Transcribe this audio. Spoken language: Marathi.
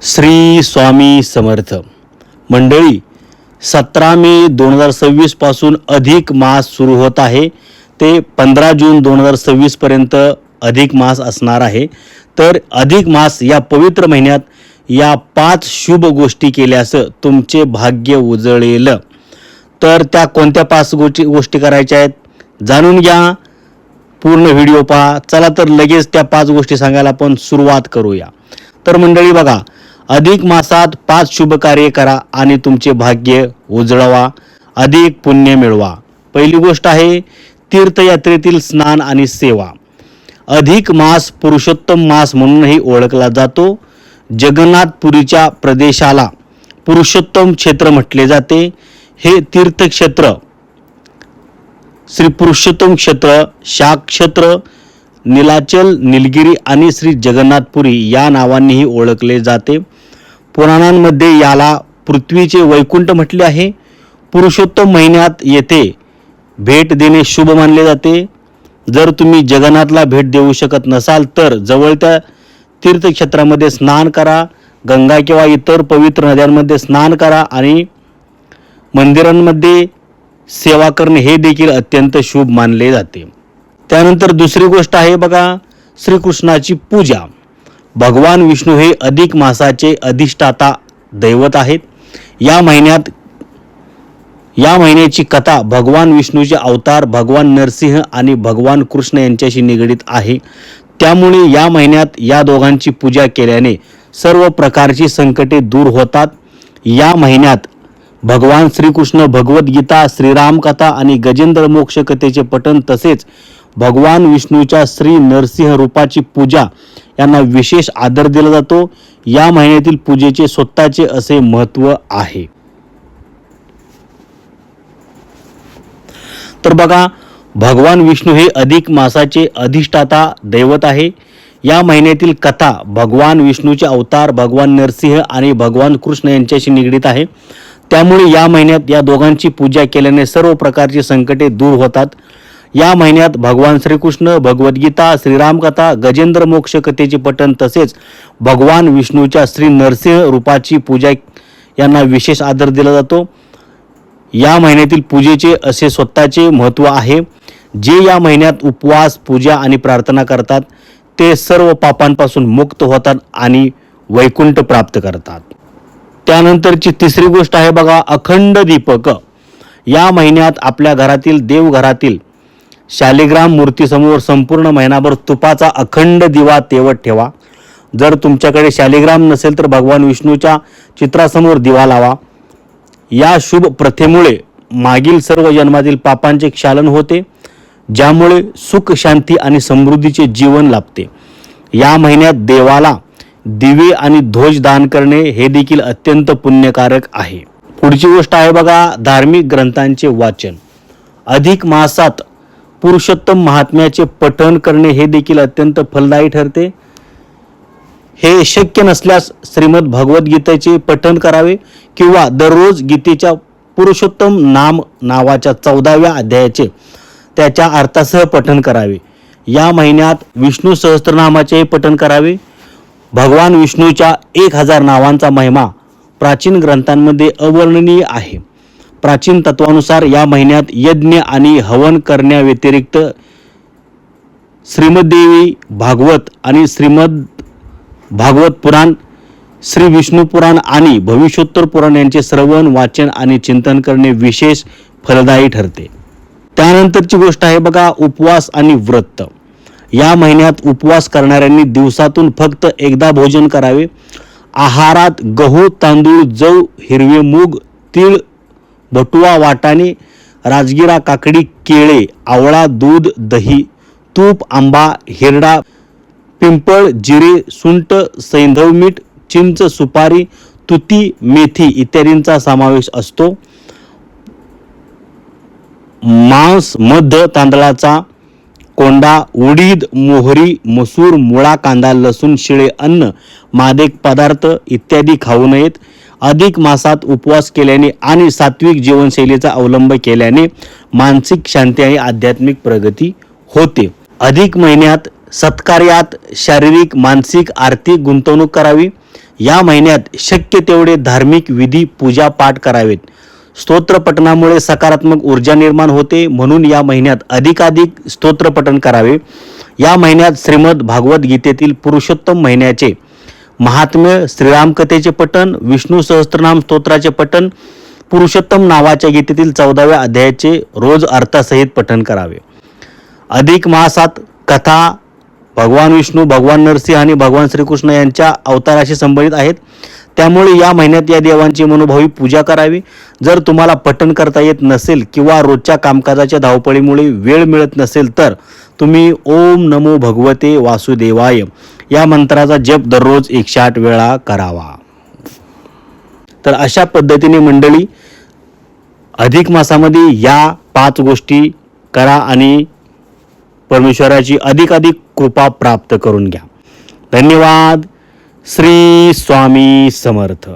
श्री स्वामी समर्थ मंडळी, 17 मे 2026 पासून अधिक मास सुरू होत आहे ते 15 जून 2026 पर्यंत अधिक मास असणार आहे. तर अधिक मास या पवित्र महिन्यात या 5 शुभ गोष्टी केल्यास तुमचे भाग्य उजळेल. तर त्या कोणत्या 5 गोष्टी करायच्या आहेत जाणून घ्या. पूर्ण व्हिडिओ पहा. चला तर लगेच त्या 5 गोष्टी सांगायला आपण सुरुवात करूया. तर मंडळी बघा, अधिक मासात 5 शुभ कार्य करा आणि तुमचे भाग्य उजळवा, अधिक पुण्य मिळवा. पहिली गोष्ट आहे तीर्थयात्रेतील स्नान आणि सेवा. अधिक मास पुरुषोत्तम मास म्हणूनही ओळखला जातो. जगन्नाथपुरीच्या प्रदेशाला पुरुषोत्तम क्षेत्र म्हटले जाते. हे तीर्थक्षेत्र श्री पुरुषोत्तम क्षेत्र, शाकक्षेत्र, नीलाचल, निलगिरी आणि श्री जगन्नाथपुरी या नावांनीही ओळखले जाते. पुराणांमध्ये याला पृथ्वीचे वैकुंठ म्हटले आहे. पुरुषोत्तम महिन्यात येथे भेट देणे शुभ मानले जाते. जर तुम्ही जगन्नाथला भेट देऊ शकत नसाल तर जवळच्या तीर्थक्षेत्रामध्ये स्नान करा, गंगा किंवा इतर पवित्र नद्यांमध्ये स्नान करा आणि मंदिरांमध्ये सेवा करणे हे देखील अत्यंत शुभ मानले जाते. त्यानंतर दुसरी गोष्ट आहे बघा, श्रीकृष्णाची पूजा. भगवान विष्णू हे अधिक मासाचे अधिष्ठाता दैवत आहेत. या महिन्याची कथा भगवान विष्णूचे अवतार भगवान नरसिंह आणि भगवान कृष्ण यांच्याशी निगडीत आहे. त्यामुळे या महिन्यात या दोघांची पूजा केल्याने सर्व प्रकारची संकटे दूर होतात. या महिन्यात भगवान श्रीकृष्ण भगवद्गीता, श्रीराम कथा आणि गजेंद्र मोक्ष कथेचे पठण तसेच भगवान विष्णूच्या श्री नरसिंह रूपाची पूजा यांना विशेष आदर दिला जातो. या महिन्यातील पूजेचे स्वतःचे असे महत्त्व आहे. तर बघा, भगवान विष्णू हे अधिक मासाचे अधिष्ठाता दैवत आहे. या महिन्यातील कथा भगवान विष्णूचे अवतार भगवान नरसिंह आणि भगवान कृष्ण यांच्याशी निगडीत आहे. त्यामुळे या महिन्यात या दोघांची पूजा केल्याने सर्व प्रकारची संकटे दूर होतात. या महिन्यात भगवान श्रीकृष्ण, भगवद्गीता, श्रीराम कथा, गजेंद्र मोक्ष कथेचे पठण तसेच भगवान विष्णूच्या श्री नरसिंह रूपाची पूजा यांना विशेष आदर दिला जातो. या महिन्यातील पूजेचे असे स्वतःचे महत्त्व आहे. जे या महिन्यात उपवास, पूजा आणि प्रार्थना करतात ते सर्व पापांपासून मुक्त होतात आणि वैकुंठ प्राप्त करतात. त्यानंतरची तिसरी गोष्ट आहे बघा, अखंड दीपक. या महिन्यात आपल्या घरातील देवघरातील शालिग्राम मूर्तीसमोर संपूर्ण महिनाभर तुपाचा अखंड दिवा तेवत ठेवा. जर तुमच्याकडे शालिग्राम नसेल तर भगवान विष्णूच्या चित्रासमोर दिवा लावा. या शुभ प्रथेमुळे मागील सर्व जन्मातील पापांचे क्षालन होते, ज्यामुळे सुख, शांती आणि समृद्धीचे जीवन लाभते. या महिन्यात देवाला दिवे आणि ध्वज दान करणे हे देखील अत्यंत पुण्यकारक आहे. पुढची गोष्ट आहे बघा, धार्मिक ग्रंथांचे वाचन. अधिक मासात पुरुषोत्तम महात्म्याचे पठण करणे हे देखील अत्यंत फलदायी ठरते. हे शक्य नसल्यास श्रीमद भगवद्गीतेचे पठण करावे किंवा दररोज गीतेच्या पुरुषोत्तम नाम नावाच्या 14व्या अध्यायाचे त्याच्या अर्थासह पठण करावे. या महिन्यात विष्णू सहस्त्रनामाचे पठण करावे. भगवान विष्णूच्या 1000 नावांचा महिमा प्राचीन ग्रंथांमध्ये अवर्णनीय आहे. प्राचीन तत्वानुसार या महिन्यात यज्ञ आणि हवन करण्याव्यतिरिक्त श्रीमद्देवी भागवत आणि श्रीमद भागवत पुराण, श्री विष्णू पुराण आणि भविष्योत्तर पुराण यांचे श्रवण, वाचन आणि चिंतन करणे विशेष फलदायी ठरते. त्यानंतरची गोष्ट आहे बघा, उपवास आणि व्रत. या महिन्यात उपवास करणाऱ्यांनी दिवसातून फक्त एकदा भोजन करावे. आहारात गहू, तांदूळ, जव, हिरवे मूग, तीळ, बटुवा, वाटाणे, राजगिरा, काकडी, केळे, आवळा, दूध, दही, तूप, आंबा, हिरडा, पिंपळ, जिरे, सुंठ, सैंधव मीठ, चिंच, सुपारी, तुती, मेथी इत्यादींचा समावेश असतो. मांस, मध, तांदळाचा कोंडा, उडीद, मोहरी, मसूर, मुळा, कांदा, लसूण, शिळे अन्न, मादक पदार्थ इत्यादी खाऊ नयेत. अधिक मासात उपवास केल्याने आणि सात्विक जीवनशैलीचा अवलंब केल्याने मानसिक शांती आणि आध्यात्मिक प्रगती होते. अधिक महिन्यात सत्कार्यात शारीरिक, मानसिक, आर्थिक गुंतवणूक करावी. या महिन्यात शक्य तेवढे धार्मिक विधी पूजा पाठ करावेत. स्तोत्र पठणामुळे सकारात्मक ऊर्जा निर्माण होते, म्हणून या महिन्यात अधिकाधिक स्तोत्र पठण करावे. या महिन्यात श्रीमद भागवत गीतेतील पुरुषोत्तम महिन्याचे महात्म्य, श्रीराम कथेचे पठण, विष्णू सहस्त्रनाम स्तोत्राचे पठण, पुरुषोत्तम नावाच्या गीतेतील 14व्या अध्यायाचे रोज अर्थासहित पठण करावे. अधिक मासात कथा भगवान विष्णू, भगवान नरसिंह आणि भगवान श्रीकृष्ण यांच्या अवताराशी संबंधित आहेत. त्यामुळे या महिन्यात या देवांची मनोभावी पूजा करावी. जर तुम्हाला पठण करता येत नसेल किंवा रोजच्या कामकाजाच्या धावपळीमुळे वेळ मिळत नसेल तर तुम्ही ओम नमो भगवते वासुदेवाय या मंत्राचा जप दररोज 108 वेळा करावा. तर अशा पद्धतीने मंडळी अधिक मासामध्ये या 5 गोष्टी करा आणि परमेश्वराची अधिकाधिक कृपा प्राप्त करून घ्या. धन्यवाद. श्री स्वामी समर्थ.